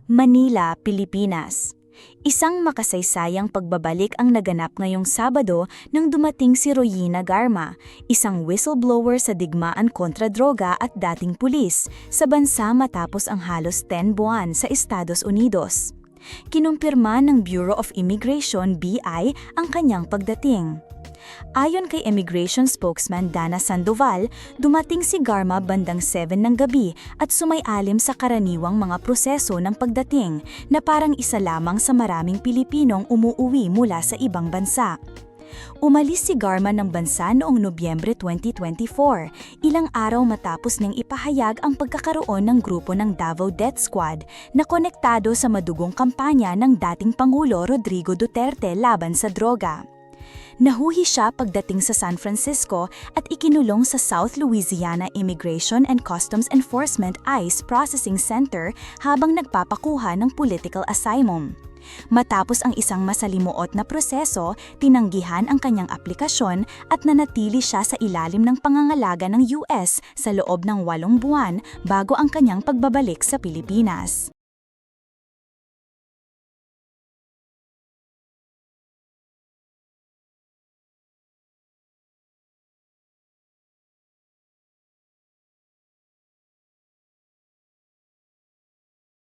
Manila, Pilipinas. Isang makasaysayang pagbabalik ang naganap ngayong Sabado nang dumating si Royina Garma, isang whistleblower sa digmaan kontra droga at dating pulis, sa bansa matapos ang halos 10 buwan sa Estados Unidos. Kinumpirma ng Bureau of Immigration (BI) ang kanyang pagdating. Ayon kay Immigration spokesman Dana Sandoval, dumating si Garma bandang 7 ng gabi at sumay-alim sa karaniwang mga proseso ng pagdating na parang isa lamang sa maraming Pilipinong umuuwi mula sa ibang bansa. Umalis si Garma ng bansa noong Nobyembre 2024, ilang araw matapos niyang ipahayag ang pagkakaroon ng grupo ng Davao Death Squad na konektado sa madugong kampanya ng dating Pangulo Rodrigo Duterte laban sa droga. Nahuhi siya pagdating sa San Francisco at ikinulong sa South Louisiana Immigration and Customs Enforcement ICE Processing Center habang nagpapakuha ng political asylum. Matapos ang isang masalimuot na proseso, tinanggihan ang kanyang aplikasyon at nanatili siya sa ilalim ng pangangalaga ng US sa loob ng 8 buwan bago ang kanyang pagbabalik sa Pilipinas.